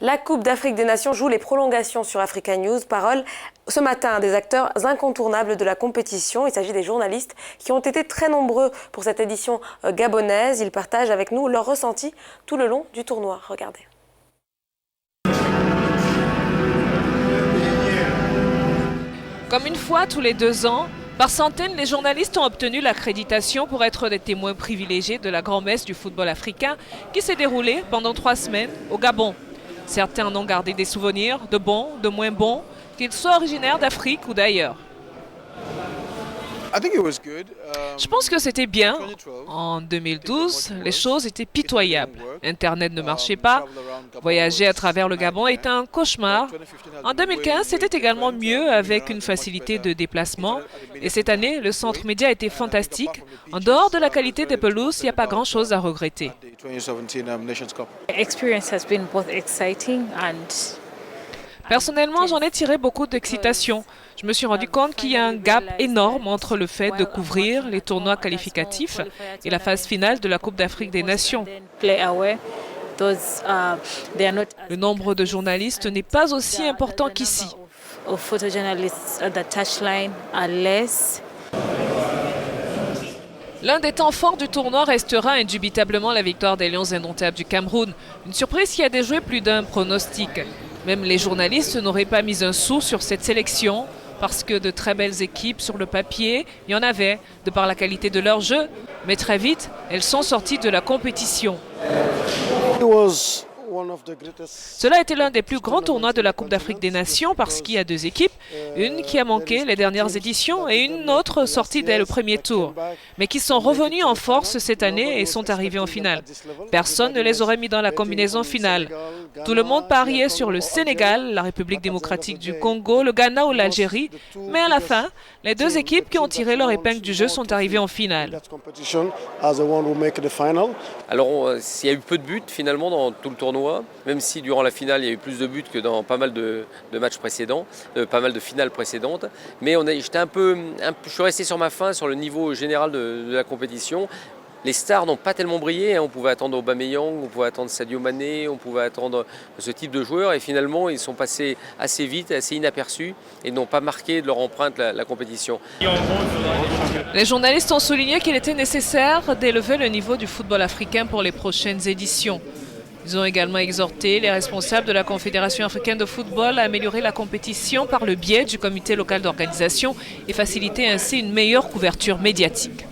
La Coupe d'Afrique des Nations joue les prolongations sur Africa News. Parole ce matin à des acteurs incontournables de la compétition. Il s'agit des journalistes qui ont été très nombreux pour cette édition gabonaise. Ils partagent avec nous leurs ressentis tout le long du tournoi. Regardez. Comme une fois tous les 2 ans, par centaines, les journalistes ont obtenu l'accréditation pour être des témoins privilégiés de la grand-messe du football africain qui s'est déroulée pendant 3 semaines au Gabon. Certains en ont gardé des souvenirs, de bons, de moins bons, qu'ils soient originaires d'Afrique ou d'ailleurs. Je pense que c'était bien. En 2012, les choses étaient pitoyables. Internet ne marchait pas. Voyager à travers le Gabon était un cauchemar. En 2015, c'était également mieux avec une facilité de déplacement. Et cette année, le centre média était fantastique. En dehors de la qualité des pelouses, il n'y a pas grand-chose à regretter. Personnellement, j'en ai tiré beaucoup d'excitation. Je me suis rendu compte qu'il y a un gap énorme entre le fait de couvrir les tournois qualificatifs et la phase finale de la Coupe d'Afrique des Nations. Le nombre de journalistes n'est pas aussi important qu'ici. L'un des temps forts du tournoi restera indubitablement la victoire des Lions indomptables du Cameroun. Une surprise qui a déjoué plus d'un pronostic. Même les journalistes n'auraient pas mis un sou sur cette sélection parce que de très belles équipes sur le papier, il y en avait, de par la qualité de leur jeu. Mais très vite, elles sont sorties de la compétition. Cela a été l'un des plus grands tournois de la Coupe d'Afrique des Nations parce qu'il y a 2 équipes, une qui a manqué les dernières éditions et une autre sortie dès le premier tour, mais qui sont revenues en force cette année et sont arrivées en finale. Personne ne les aurait mis dans la combinaison finale. Tout le monde pariait sur le Sénégal, la République démocratique du Congo, le Ghana ou l'Algérie, mais à la fin, les 2 équipes qui ont tiré leur épingle du jeu sont arrivées en finale. Alors, il y a eu peu de buts finalement dans tout le tournoi, même si durant la finale il y a eu plus de buts que dans pas mal de matchs précédents, pas mal de finales précédentes. Mais je suis resté sur ma faim sur le niveau général de la compétition. Les stars n'ont pas tellement brillé, on pouvait attendre Aubameyang, on pouvait attendre Sadio Mané, on pouvait attendre ce type de joueurs et finalement ils sont passés assez vite, assez inaperçus et n'ont pas marqué de leur empreinte la compétition. Les journalistes ont souligné qu'il était nécessaire d'élever le niveau du football africain pour les prochaines éditions. Ils ont également exhorté les responsables de la Confédération africaine de football à améliorer la compétition par le biais du comité local d'organisation et faciliter ainsi une meilleure couverture médiatique.